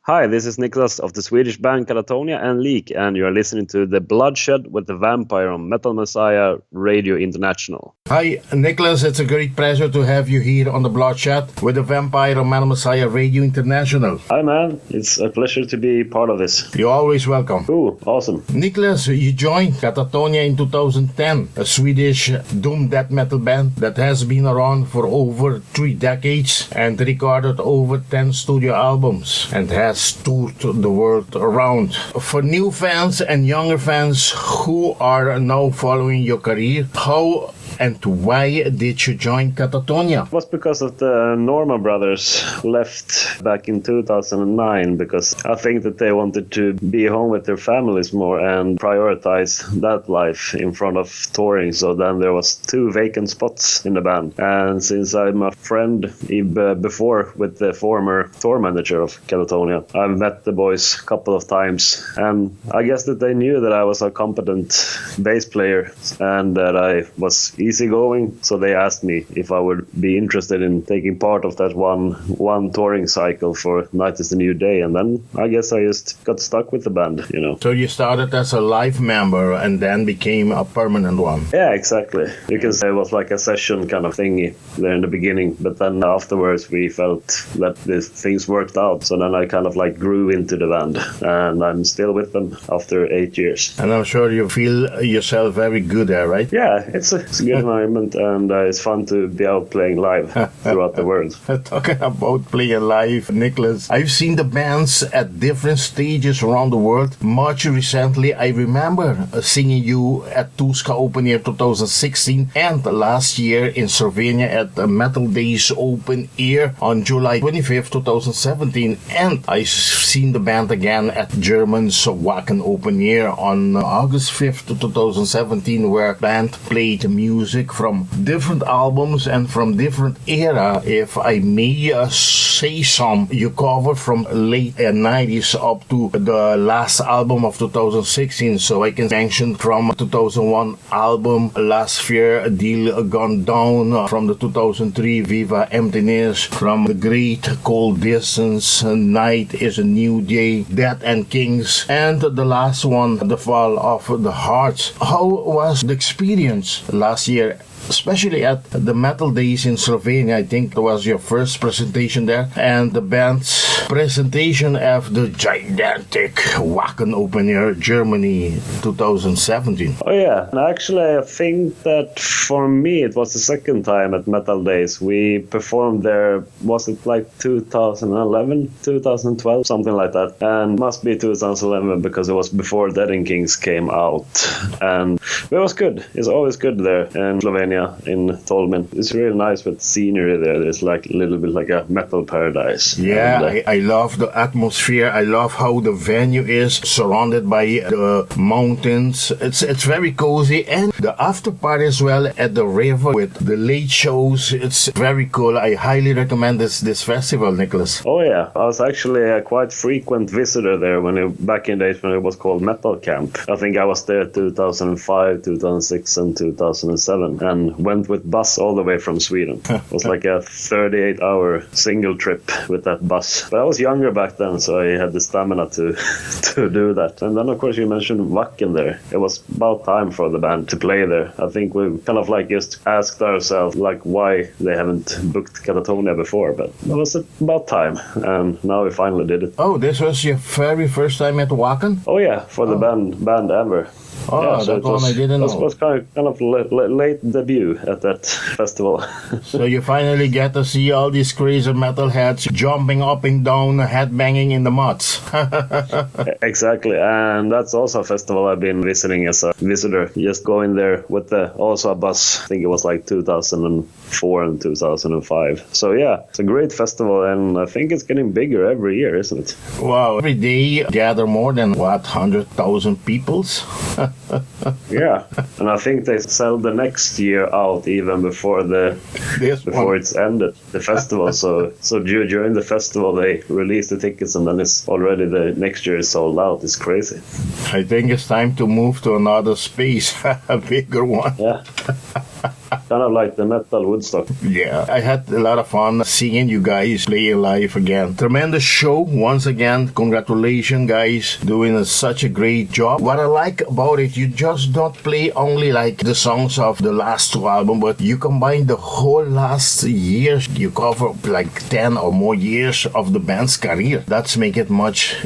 Hi, this is Niklas of the Swedish band Katatonia and LIK, and you are listening to The Bloodshed with the Vampire on Metal Messiah Radio International. Hi, Niklas. It's a great pleasure to have you here on The Bloodshed with the Vampire on Metal Messiah Radio International. Hi, man. It's a pleasure to be part of this. You're always welcome. Ooh, awesome. Niklas, you joined Katatonia in 2010, a Swedish doom death metal band that has been around for over 3 decades and recorded over 10 studio albums and has toured the world around. For new fans and younger fans who are now following your career, how and why did you join Katatonia? It was because of the Norman brothers left back in 2009, because I think that they wanted to be home with their families more and prioritize that life in front of touring. So then there was 2 vacant spots in the band. And since I'm a friend before with the former tour manager of Katatonia, I've met the boys a couple of times. And I guess that they knew that I was a competent bass player and that I was easygoing, so they asked me if I would be interested in taking part of that one touring cycle for Night is the New Day, and then I guess I just got stuck with the band, you know. So you started as a live member and then became a permanent one. Yeah, exactly. You can say it was like a session kind of thingy there in the beginning, but then afterwards we felt that things worked out, so then I kind of like grew into the band, and I'm still with them after 8 years. And I'm sure you feel yourself very good there, right? Yeah, it's a good environment, and it's fun to be out playing live throughout the world. Talking about playing live, Niklas, I've seen the bands at different stages around the world. Much recently, I remember singing you at Tuska Open Air 2016 and last year in Slovenia at the Metal Days Open Air on July 25th, 2017. And I've seen the band again at German's Wacken Open Air on August 5th, 2017, where band played music from different albums and from different era. If I may say some, you covered from late 90s up to the last album of 2016. So I can mention from 2001 album Last Fear Deal Gone Down, from the 2003 Viva Emptiness, from the Great Cold Distance, Night is a New Day, Death and Kings, and the last one, The Fall of the Hearts. How was the experience last year, especially at the Metal Days in Slovenia? I think it was your first presentation there, and the band's presentation of the gigantic Wacken Open Air Germany 2017. Oh yeah, and actually I think that for me it was the second time at Metal Days. We performed there, was it like 2011, 2012, something like that, and must be 2011 because it was before Dead and Kings came out, and it was good. It's always good there in Slovenia, in Tolmin. It's really nice with scenery there. There's like a little bit like a metal paradise. Yeah, and, I love the atmosphere. I love how the venue is surrounded by the mountains. It's very cozy, and the after party as well at the river with the late shows. It's very cool. I highly recommend this festival, Niklas. Oh yeah, I was actually a quite frequent visitor there back in days when it was called Metal Camp. I think I was there 2005, 2006 and 2007, and went with bus all the way from Sweden. It was like a 38-hour single trip with that bus. But I was younger back then, so I had the stamina to do that. And then, of course, you mentioned Wacken there. It was about time for the band to play there. I think we kind of like just asked ourselves like why they haven't booked Katatonia before, but it was about time, and now we finally did it. Oh, this was your very first time at Wacken? Oh yeah, for the band ever. Oh, yeah, so that one I didn't know. It was kind of late debut at that festival. So you finally get to see all these crazy metalheads jumping up and down, headbanging in the muds. Exactly, and that's also a festival I've been visiting as a visitor. Just going there with also a bus. I think it was like 2004 and 2005. So yeah, it's a great festival, and I think it's getting bigger every year, isn't it? Wow, every day gather more than 100,000 peoples. Yeah, and I think they sell the next year out even before it's ended, the festival. So during the festival they release the tickets, and then it's already the next year is sold out. It's crazy. I think it's time to move to another space, a bigger one. Yeah. kind of like the metal Woodstock. Yeah, I had a lot of fun seeing you guys play live again. Tremendous show once again. Congratulations, guys, doing such a great job. What I like about it, you just don't play only like the songs of the last two albums, but you combine the whole last years. You cover like 10 or more years of the band's career. That's make it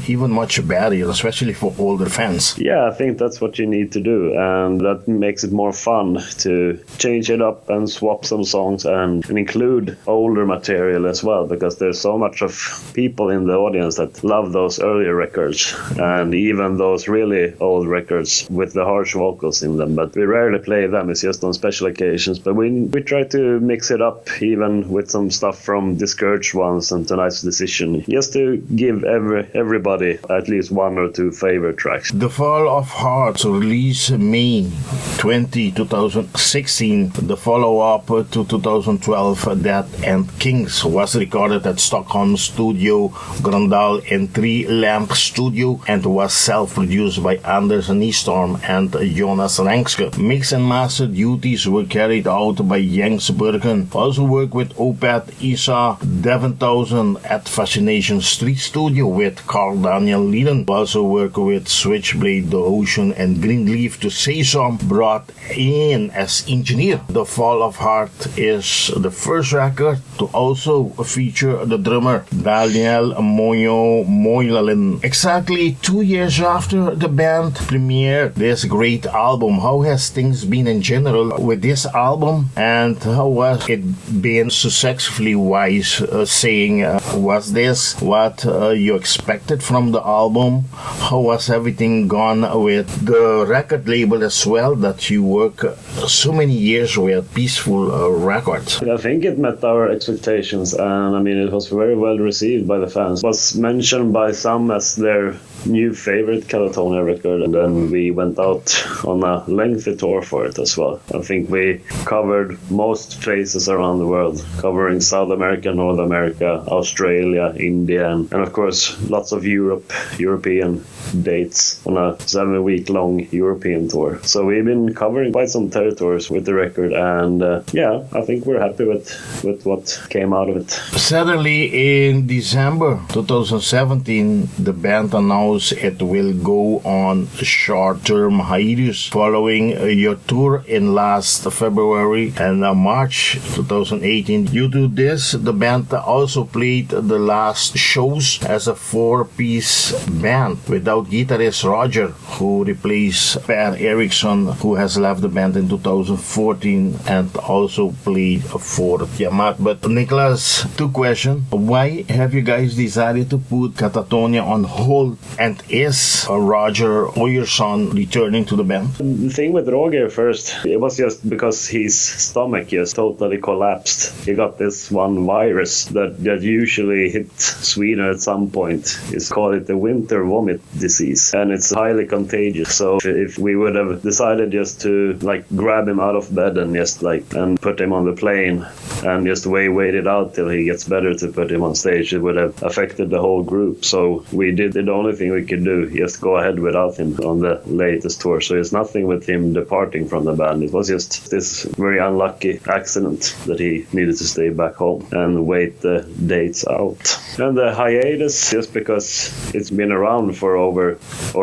even much better, especially for older fans. Yeah, I think that's what you need to do, and that makes it more fun to change it up and swap some songs and include older material as well, because there's so much of people in the audience that love those earlier records and even those really old records with the harsh vocals in them, but we rarely play them. It's just on special occasions, but we try to mix it up even with some stuff from Discouraged Ones and Tonight's Decision, just to give everybody at least one or two favorite tracks. The Fall of Hearts, released May 20, 2016, the follow-up to 2012, Death and Kings, was recorded at Stockholm Studio Gröndal and Three Lamp Studio and was self-produced by Anders Nystorm and Jonas Rankske. Mix and master duties were carried out by Jens Burken. Also worked with Opeth Isa Deventausen at Fascination Street Studio with Carl Daniel Lieden. Also worked with Switchblade, The Ocean and Greenleaf to say some, brought in as engineer. The Fall of Heart is the first record to also feature the drummer Daniel Moilalen. Exactly 2 years after the band premiered this great album, how has things been in general with this album, and how was it been successfully wise saying, was this what you expected from the album? How was everything gone with the record label as well that you work so many years with, Peaceful Records? I think it met our expectations, and I mean it was very well received by the fans. It was mentioned by some as their new favorite Katatonia record, and then we went out on a lengthy tour for it as well. I think we covered most places around the world, covering South America, North America, Australia, India, and of course lots of European dates on a 7-week-long European tour. So we've been covering quite some territories with the record, and yeah, I think we're happy with what came out of it. Suddenly in December 2017, the band announced it will go on a short-term hiatus following your tour in last February and March 2018. Due to this, the band also played the last shows as a 4-piece band without guitarist Roger, who replaced Per Eriksson, who has left the band in 2014 and also played for Tiamat. But Niklas, 2 questions. Why have you guys decided to put Katatonia on hold, and is Roger Oyerson returning to the band? The thing with Roger first, it was just because his stomach just totally collapsed. He got this one virus that usually hits Sweden at some point. It's called the winter vomit disease, and it's highly contagious. So if we would have decided just to like grab him out of bed and just and put him on the plane and just wait it out till he gets better to put him on stage, it would have affected the whole group. So we did the only thing we could do, just go ahead without him on the latest tour. So it's nothing with him departing from the band. It was just this very unlucky accident that he needed to stay back home and wait the dates out. And the hiatus, just because it's been around for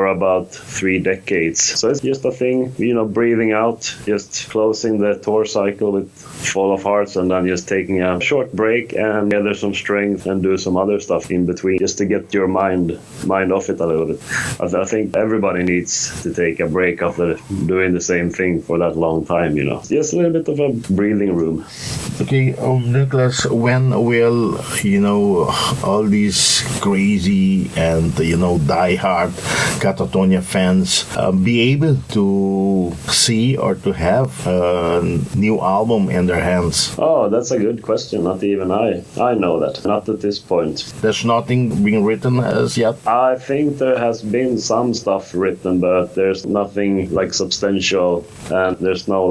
about 3 decades. So it's just a thing, breathing out, just closing the tour cycle with Fall of Hearts, and then just taking a short break and gather some strength and do some other stuff in between, just to get your mind off it a little bit. I think everybody needs to take a break after doing the same thing for that long time, Just a little bit of a breathing room. Okay, Niklas, when will, all these crazy and, die-hard Katatonia fans be able to see or to have a new album in their hands? Oh, that's a good question. Not even I know that. Not at this point. There's nothing being written as yet? I think there has been some stuff written, but there's nothing substantial, and there's no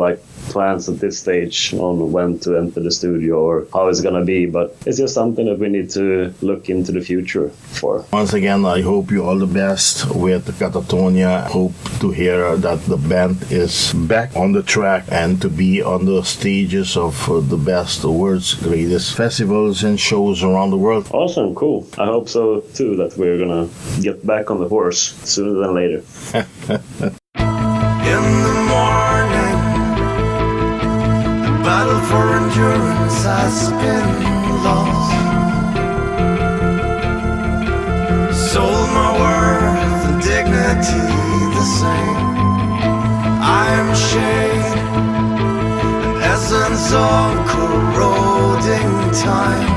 plans at this stage on when to enter the studio or how it's gonna be, but it's just something that we need to look into the future for. Once again, I hope you all the best with Katatonia. Hope to hear that the band is back on the track and to be on the stages of the best, the world's greatest festivals and shows around the world. Awesome, cool. I hope so too, that we're gonna get back on the horse sooner than later. In the morning, the battle for endurance has been lost. Sold my worth and dignity the same. I am shade, an essence of corroding time.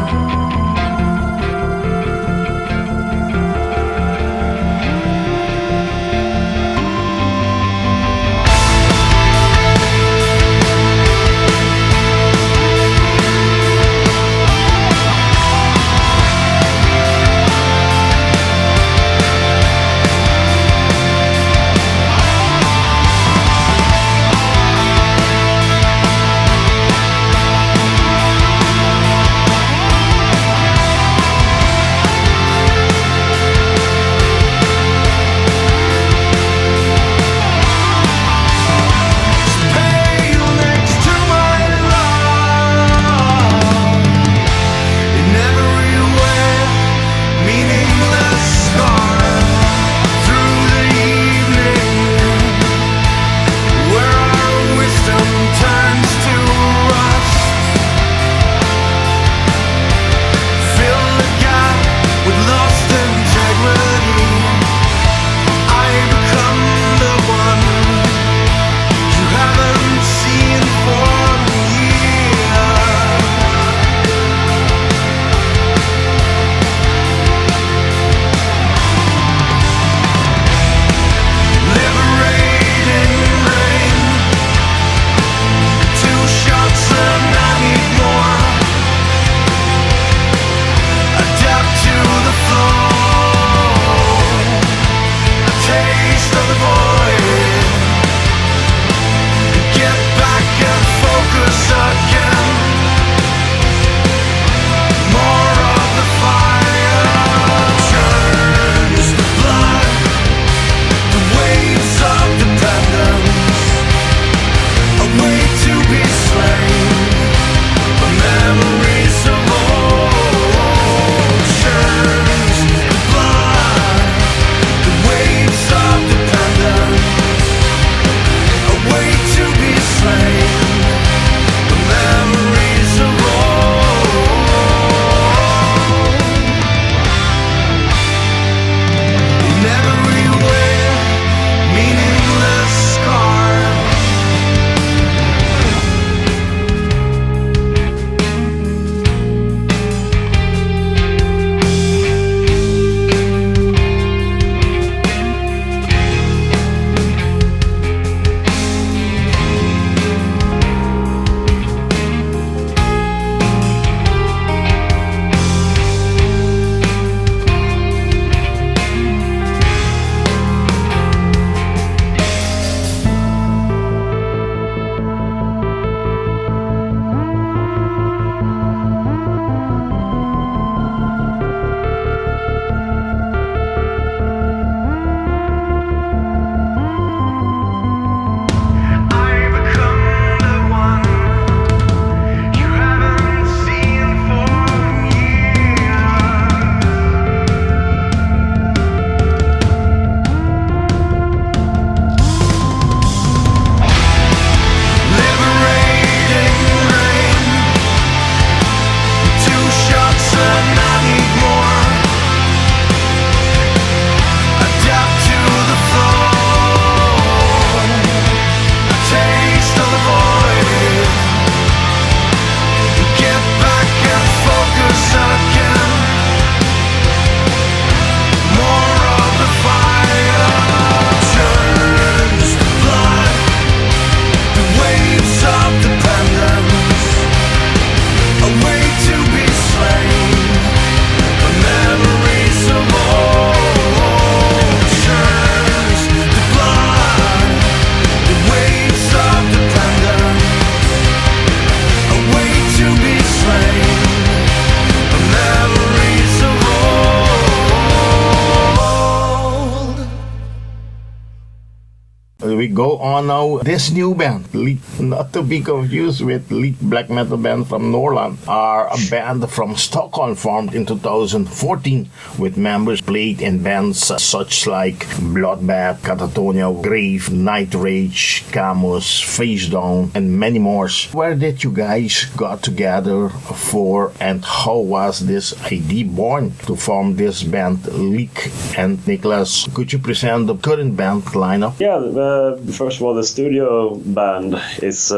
we go on now. This new band, not to be confused with LIK Black metal band from Norrland, are a band from Stockholm formed in 2014 with members played in bands such like Bloodbath, Katatonia, Grave, Nigthrage, Kaamos, Face Down, and many more. Where did you guys got together for, and how was this idea born to form this band, LIK? And Niklas, could you present the current band lineup? Yeah, first of all, the studio band is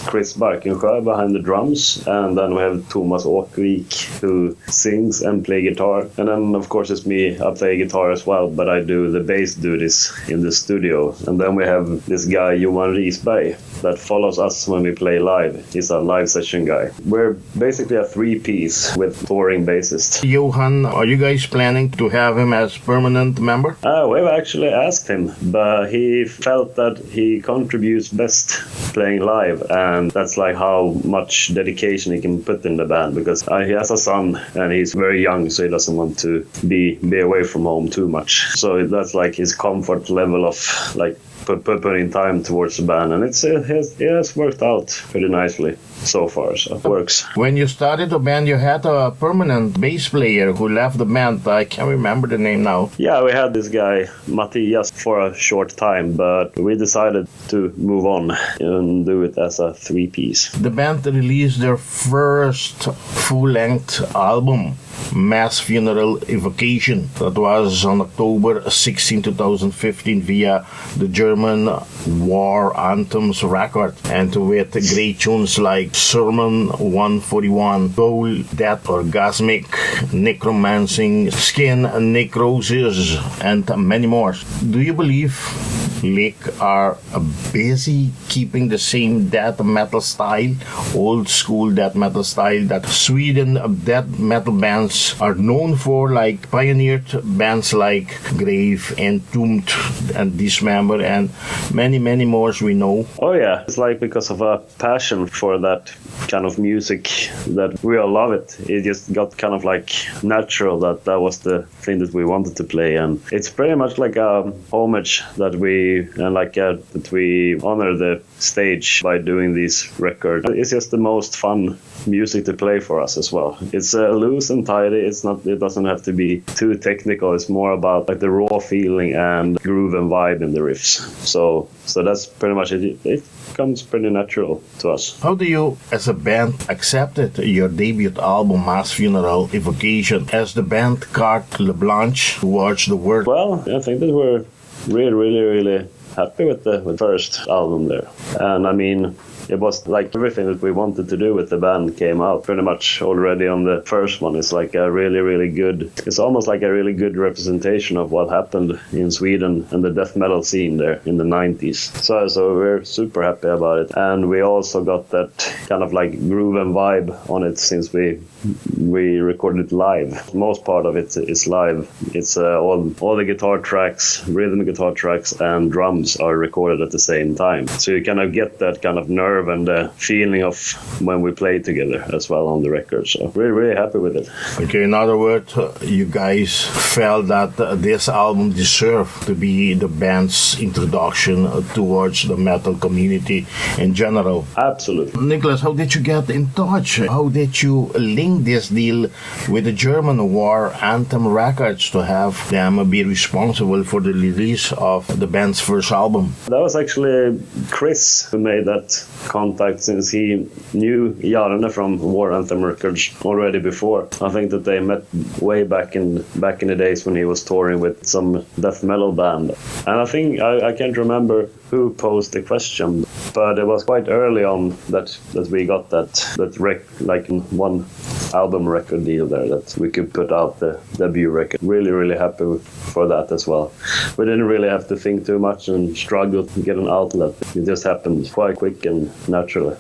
Chris Barkensjö behind the drums, and then we have Tomas Åkvik who sings and play guitar, and then of course it's me. I play guitar as well, but I do the bass duties in the studio. And then we have this guy Johan Risberg that follows us when we play live. He's a live session guy. We're basically a three-piece with touring bassist. Johan, are you guys planning to have him as permanent member? We've actually asked him, but he felt that he contributes best playing live, and that's like how much dedication he can put in the band, because he has a son and he's very young, so he doesn't want to be away from home too much. So that's like his comfort level of like putting time towards the band, and it has worked out pretty nicely so far, so it works. When you started the band, you had a permanent bass player who left the band. I can't remember the name now. Yeah, we had this guy Matthias for a short time, but we decided to move on and do it as a three-piece. The band released their first full-length album, Mass Funeral Evocation. That was on October 16, 2015 via the German War Anthems record, and with great tunes like Sermon 141, Goal, Death Orgasmic, Necromancing, Skin Necrosis, and many more. Do you believe LIK are busy keeping the same death metal style, old school death metal style that Sweden death metal bands are known for, like pioneered bands like Grave, Entombed, and Dismember, and many more we know? Oh yeah, it's like because of a passion for that kind of music that we all love it. It just got kind of like natural that was the thing that we wanted to play, and it's pretty much like a homage that we honor the stage by doing these records. It's just the most fun music to play for us as well. It's loose and tidy. It doesn't have to be too technical. It's more about like the raw feeling and groove and vibe in the riffs. So that's pretty much it. It comes pretty natural to us. How do you, as a band, accepted your debut album, Mass Funeral Evocation, as the band carte blanche towards the world? Well, I think that we're really happy with the first album there. And I mean, it was like everything that we wanted to do with the band came out pretty much already on the first one. It's like a really good, it's almost like a really good representation of what happened in Sweden and the death metal scene there in the 90s. So we're super happy about it. And we also got that kind of like groove and vibe on it since we recorded it live. Most part of it is live. It's all the guitar tracks, rhythm guitar tracks and drums are recorded at the same time. So you kind of get that kind of nerve and the feeling of when we play together as well on the record. So we're really happy with it. Okay, in other words, you guys felt that this album deserved to be the band's introduction towards the metal community in general. Absolutely. Niklas, how did you get in touch? How did you link this deal with the German War Anthem Records to have them be responsible for the release of the band's first album? That was actually Chris who made that contact, since he knew Jarne from War Anthem Records already before. I think that they met way back in the days when he was touring with some death metal band. And I think I can't remember who posed the question, but it was quite early on that we got like one album record deal there, that we could put out the debut record. Really happy for that as well. We didn't really have to think too much and struggle to get an outlet. It just happened quite quick and naturally.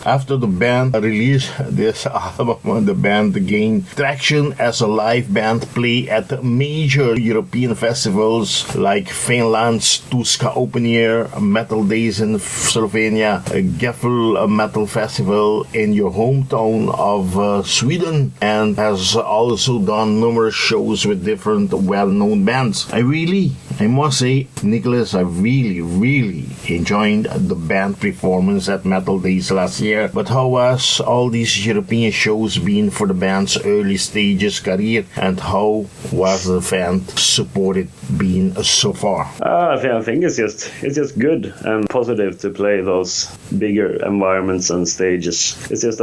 After the band released this album, the band gained traction as a live band, play at major European festivals like Finland's Tuska Open Air, Metal Days in Slovenia, Gefel Metal Festival in your hometown of Sweden, and has also done numerous shows with different well-known bands. I really I must say, Niklas, I really enjoyed the band performance at Metal Days last year. But how was all these European shows been for the band's early stages career, and how was the fan supported been so far? I think it's just good and positive to play those bigger environments and stages. It's just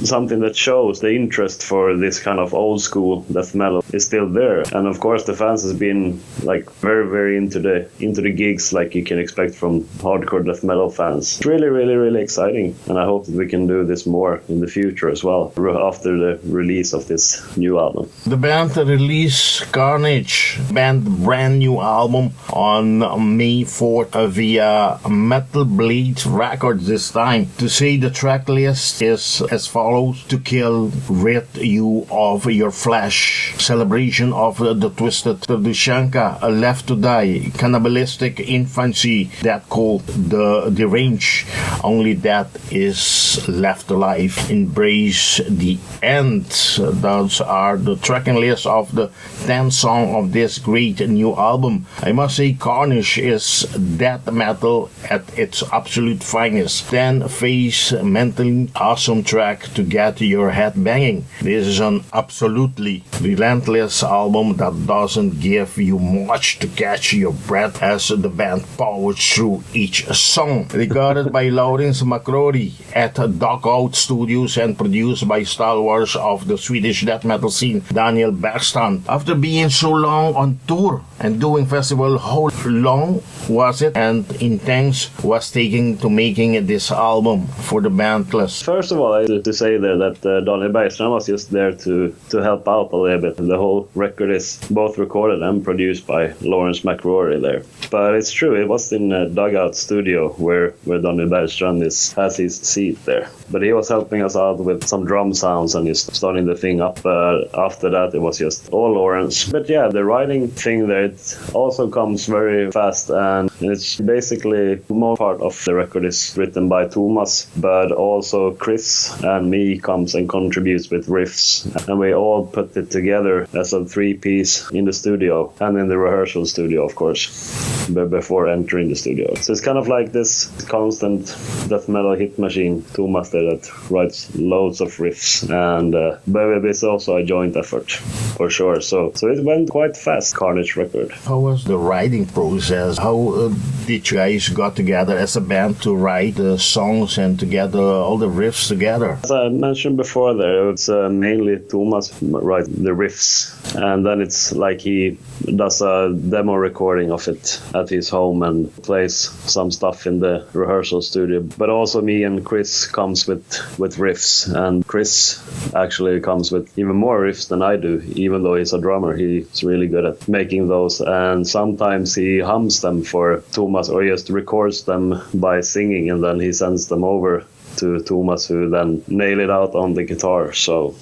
something that shows the interest for this kind of old school death metal is still there, and of course the fans has been like very into the gigs like you can expect from hardcore death metal fans. It's really exciting, and I hope that we can do this more in the future as well after the release of this new album. The band released Carnage, brand new album on May 4th via Metal Blade Records this time. To say the track list is as follows: To Kill, Rid You of Your Flesh, Celebration of the Twisted Dushanka, Left to Die, Cannibalistic Infancy, That Cold, The Deranged, Only That Is Left Alive, Embrace the End. Those are the tracking list of the 10 songs of this great new album. I must say, Carnage is death metal at its absolute finest. 10 face mentally awesome track to get your head banging. This is an absolutely relentless album that doesn't give you much to catch your breath as the band powers through each song. Recorded by Lawrence McCrory at Dugout Studios and produced by stalwarts of the Swedish death metal scene, Daniel Bergstrand. After being so long on tour and doing festival, how long was it and intense was taking to making this album for the band? First of all, I have to say there that Daniel Bergstrand was just there to help out a little bit. The whole record is both recorded and produced by Lawrence McCrory there. But it's true, it was in a Dugout studio where Daniel Bergstrand has his seat there. But he was helping us out with some drum sounds and just starting the thing up. After that, it was just all Lawrence. But yeah, the writing thing there, it also comes very fast, and it's basically more part of the record is written by Tomas, but also Chris and me comes and contributes with riffs, and we all put it together as a 3-piece in the studio and in the rehearsal studio, of course, before entering the studio. So it's kind of like this constant death metal hit machine, Tomas there, that writes loads of riffs, and but it's also a joint effort for sure. So it went quite fast, Carnage record. How was the writing process? How did you guys got together as a band to write the songs and to get all the riffs together? As I mentioned before there, it's mainly Tomas writes the riffs, and then it's like he does a demo recording of it at his home and plays some stuff in the rehearsal studio. But also me and Chris comes with riffs, and Chris actually comes with even more riffs than I do, even though he's a drummer. He's really good at making those, and sometimes he hums them for Tomas or just records them by singing, and then he sends them over to Tomas, who then nail it out on the guitar. So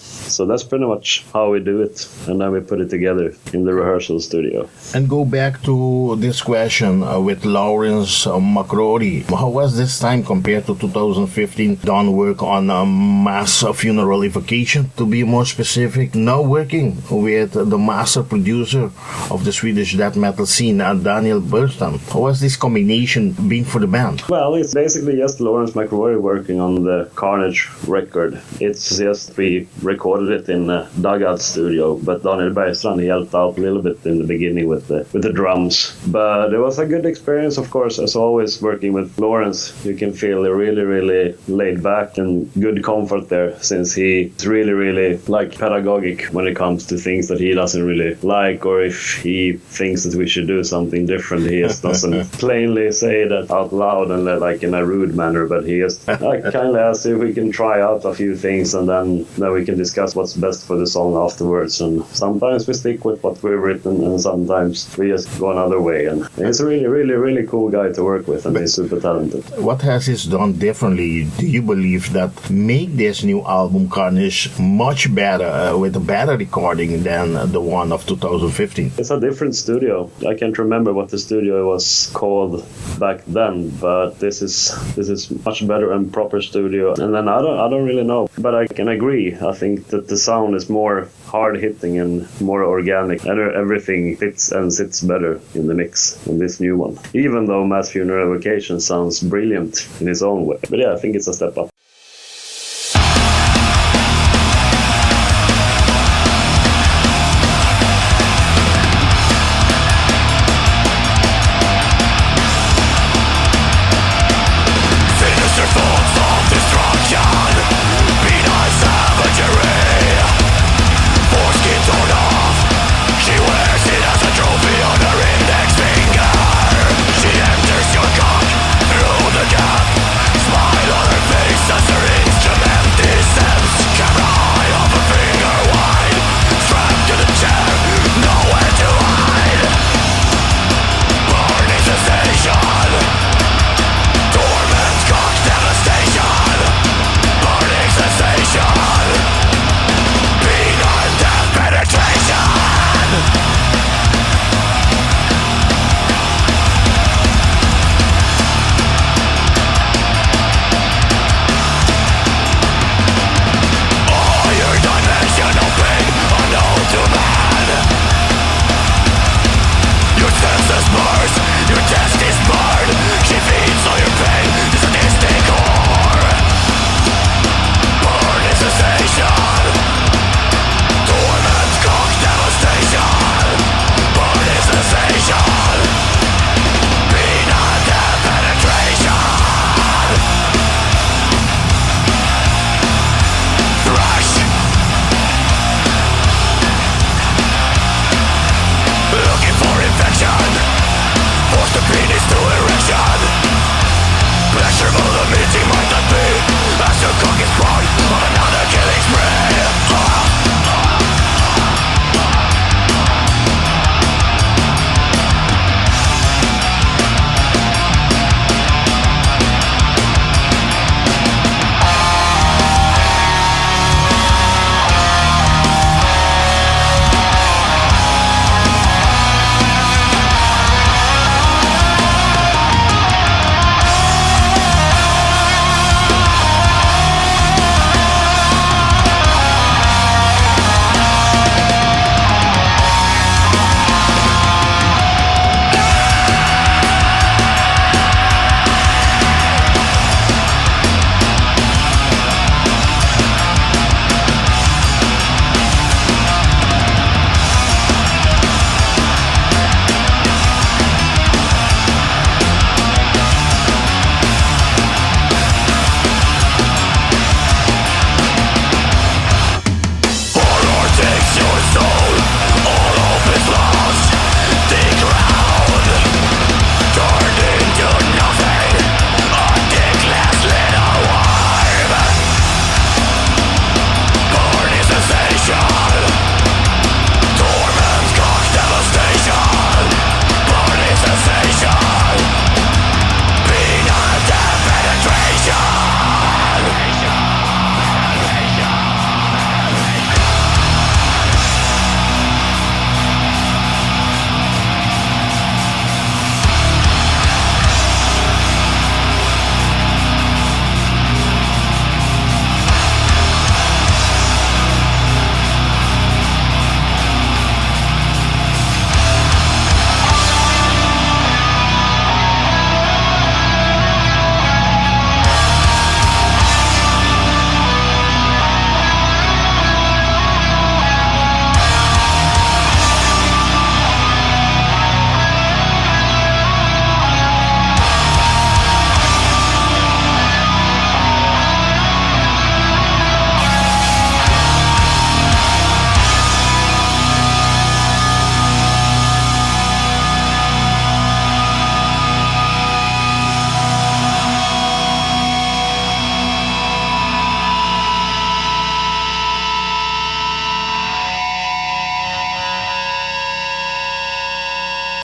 that's pretty much how we do it, and then we put it together in the rehearsal studio. And go back to this question with Lawrence McCrory. How was this time compared to 2015? Done work on Mass Funeral Evocation, to be more specific. Now working with the master producer of the Swedish death metal scene, Daniel Bergstrand. How was this combination been for the band? Well, it's basically just Lawrence McCrory working on the Carnage record. It's just we recorded it in a Dugout studio, but Daniel Bergstrand, he helped out a little bit in the beginning with the drums. But it was a good experience, of course, as always, working with Lawrence. You can feel really laid back and good comfort there, since he's really like pedagogic when it comes to things that he doesn't really like, or if he thinks that we should do something different, he just doesn't plainly say that out loud and like in a rude manner, but he just kindly asks if we can try out a few things, and then we can discuss what's best for the song afterwards. And sometimes we stick with what we've written, and sometimes we just go another way. And he's a really cool guy to work with, and he's super talented. What has he done differently, do you believe, that make this new album Carnage much better, with a better recording than the one of 2015? It's a different studio. I can't remember what the studio was called back then, but this is much better and proper proper studio. And then I don't really know, but I can agree. I think that the sound is more hard-hitting and more organic, and everything fits and sits better in the mix in this new one. Even though Mass Funeral Evocation sounds brilliant in its own way. But yeah, I think it's a step up. Smile on her face.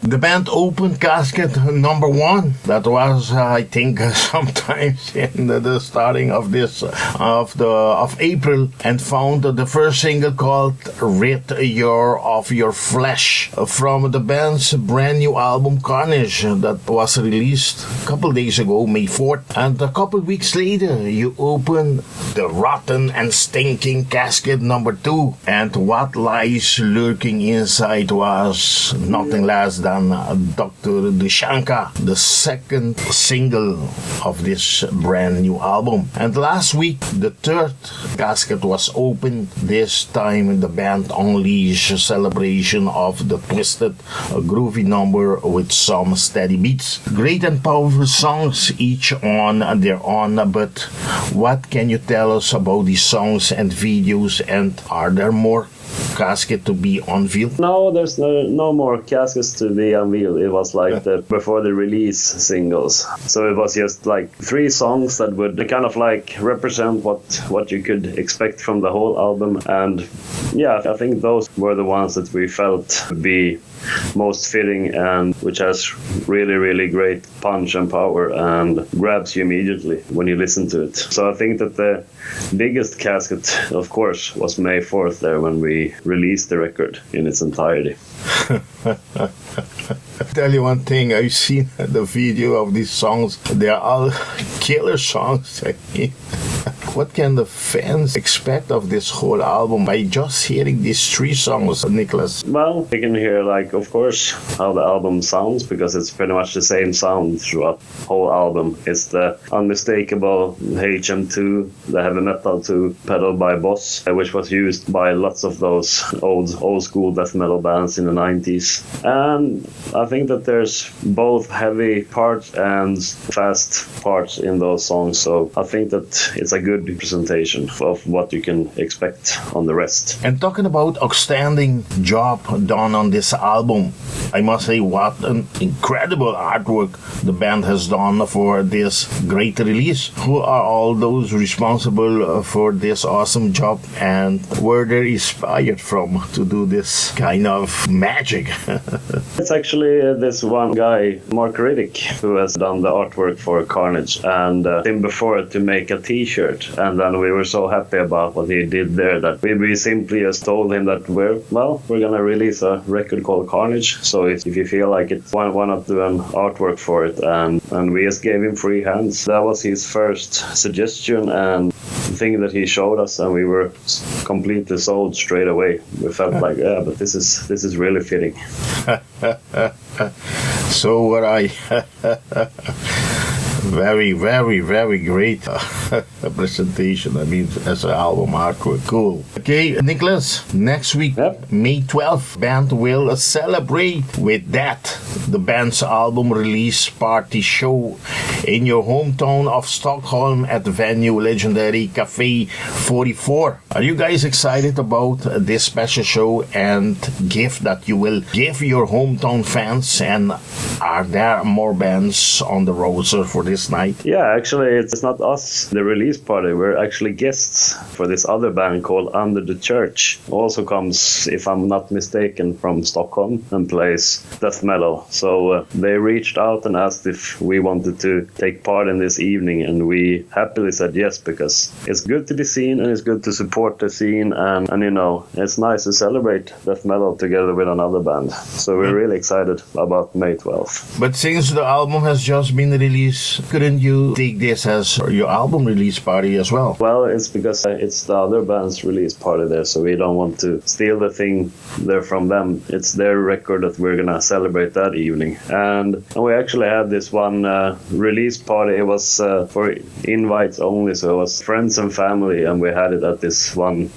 The band opened casket number 1. That was, I think, sometimes in the starting of this of April, and found the first single called "Rid of Your Flesh" from the band's brand new album Carnage that was released a couple days ago, May 4th. And a couple weeks later, you open the rotten and stinking casket number 2. And what lies lurking inside was nothing less than Dr. Dushanka, the second single of this brand new album. And last week, the third casket was opened. This time, the band unleashed a celebration of the twisted, groovy number with some steady beats. Great and powerful songs, each on their own, but what can you tell us about these songs and videos, and are there more casket to be unveiled? No, there's no more caskets to be unveiled. It was like before the release singles. So it was just like 3 songs that would kind of like represent what you could expect from the whole album. And yeah, I think those were the ones that we felt would be most fitting and which has really, really great punch and power and grabs you immediately when you listen to it. So I think that the biggest casket, of course, was May 4th there when we released the record in its entirety. Tell you one thing, I've seen the video of these songs. They're all killer songs. What can the fans expect of this whole album by just hearing these 3 songs, Niklas? Well, you can hear, like, of course, how the album sounds, because it's pretty much the same sound throughout the whole album. It's the unmistakable HM2, the heavy metal 2 pedal by Boss, which was used by lots of those old school death metal bands in the 90s. And I think that there's both heavy parts and fast parts in those songs, so I think that it's a good representation of what you can expect on the rest. And talking about outstanding job done on this album, I must say what an incredible artwork the band has done for this great release. Who are all those responsible for this awesome job, and where they're inspired from to do this kind of magic? It's actually this one guy, Mark Riddick, who has done the artwork for Carnage, and him before to make a t-shirt. And then we were so happy about what he did there that we simply just told him that we're gonna release a record called Carnage, so if you feel like it, why not do an artwork for it? And we just gave him free hands. That was his first suggestion and thing that he showed us, and we were completely sold straight away. We felt like, yeah, but this is really fitting. So what I very, very, very great presentation. I mean, as an album artwork. Cool. Okay, Niklas, next week, May 12th, band will celebrate with that, the band's album release party show in your hometown of Stockholm at the venue legendary Cafe 44. Are you guys excited about this special show and gift that you will give your hometown fans? And are there more bands on the roster for this night? Yeah, actually, it's not us, the release party. We're actually guests for this other band called Under the Church. Also comes, if I'm not mistaken, from Stockholm and plays death metal. So they reached out and asked if we wanted to take part in this evening, and we happily said yes, because it's good to be seen and it's good to support the scene, and you know, it's nice to celebrate death metal together with another band. So we're really excited about May 12th. But since the album has just been released, couldn't you take this as your album release party as well? Well, it's because it's the other band's release party there, so we don't want to steal the thing there from them. It's their record that we're gonna celebrate that evening. And we actually had this one release party. It was for invites only, so it was friends and family, and we had it at this one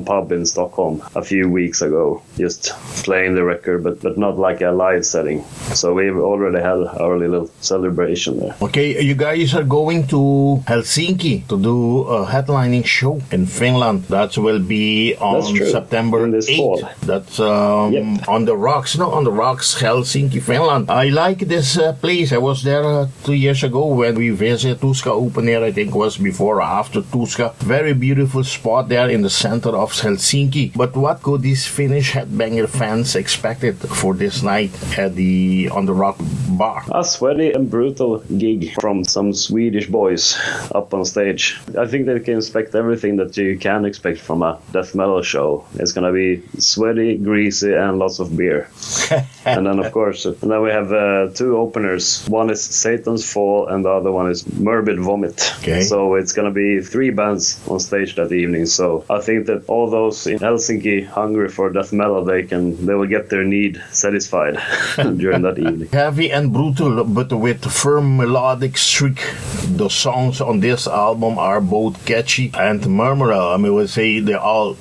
pub in Stockholm a few weeks ago, just playing the record, but not like a live setting. So we've already had our little celebration there. Okay, you guys are going to Helsinki to do a headlining show in Finland. That will be on September 8th. That's on the Rocks. No, on the Rocks Helsinki Finland. I like this place. I was there 2 years ago when we visited Tuska Open Air. I think it was before or after Tuska. Very beautiful spot there in the center of Helsinki. But what could these Finnish headbanger fans expected for this night at on the Rock Bar? A sweaty and brutal gig from some Swedish boys up on stage. I think they can expect everything that you can expect from a death metal show. It's gonna be sweaty, greasy, and lots of beer. And then, of course, we have two openers. One is Satan's Fall, and the other one is Morbid Vomit. Okay. So it's gonna be 3 bands on stage that evening. So I think that all those in Helsinki hungry for death metal, they will get their need satisfied during that evening. Heavy and brutal, but with firm melodic streak. The songs on this album are both catchy and memorable. I mean, we say they're all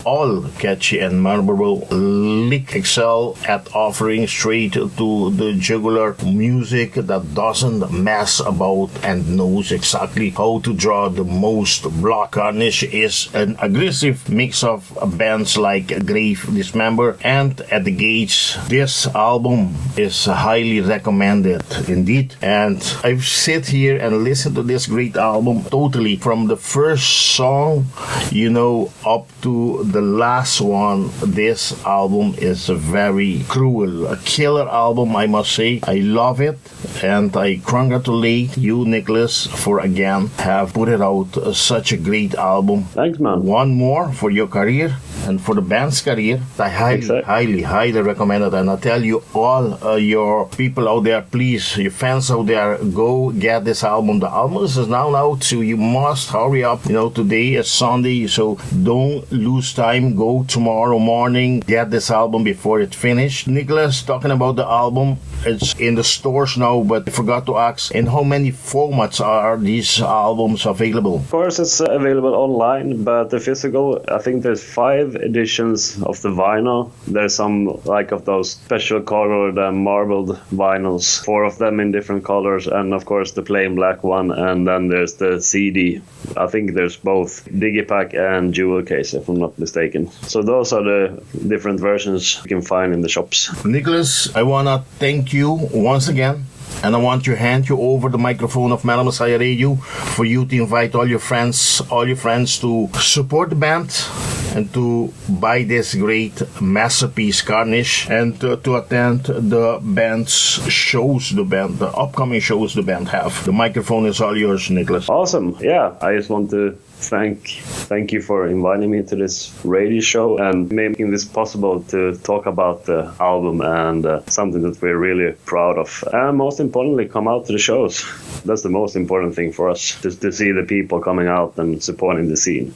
catchy and memorable. LIK excel at offering straight to the jugular music that doesn't mess about and knows exactly how to draw the most block. Carnage is an aggressive mix of bands like Grave Dismember and At the Gates. This album is highly recommended indeed, and I've sit here and listened to this great album totally from the first song, up to the last one. This album is very cruel, a killer album, I must say. I love it, and I congratulate you, Niklas, for again have put it out such a great album. Thanks, man. One more for your career and for the band's career. I highly recommend it, and I tell you all your people out there, please, your fans out there, go get this album. The album is now out, so you must hurry up. Today is Sunday, so don't lose time. Go tomorrow morning, get this album before it finished. Niklas, talking about the album, it's in the stores now, but I forgot to ask, in how many formats are these albums available? Of course, it's available online, but the physical, I think there's 5 editions of the vinyl. There's some of those special colored marbled vinyls, 4 of them in different colors, and of course the plain black one, and then there's the CD. I think there's both Digipack and Jewel Case, if I'm not mistaken. So those are the different versions you can find in the shops. Niklas, I want to thank you once again. And I want to hand you over the microphone of Metal Messiah Radio for you to invite all your friends to support the band and to buy this great masterpiece, Carnage, and to attend the band's shows, the upcoming shows the band have. The microphone is all yours, Niklas. Awesome. Yeah, I just want to thank you for inviting me to this radio show and making this possible to talk about the album and something that we're really proud of. And most importantly, come out to the shows. That's the most important thing for us, just to see the people coming out and supporting the scene.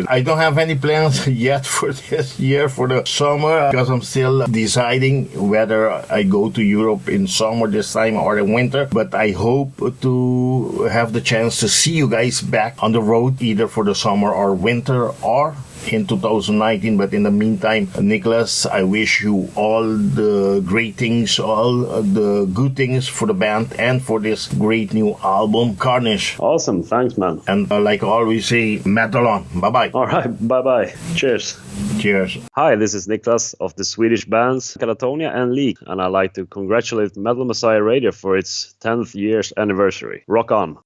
I don't have any plans yet for this year, for the summer, because I'm still deciding whether I go to Europe in summer this time or in winter. But I hope to have the chance to see you guys back on the road, either for the summer or winter or in 2019. But in the meantime, Niklas, I wish you all the great things, all the good things for the band and for this great new album, Carnage. Awesome. Thanks, man. And like I always say, metal on. Bye-bye. All right. Bye-bye. Cheers. Cheers. Hi, this is Niklas of the Swedish bands Katatonia and LIK, and I'd like to congratulate Metal Messiah Radio for its 10th year's anniversary. Rock on.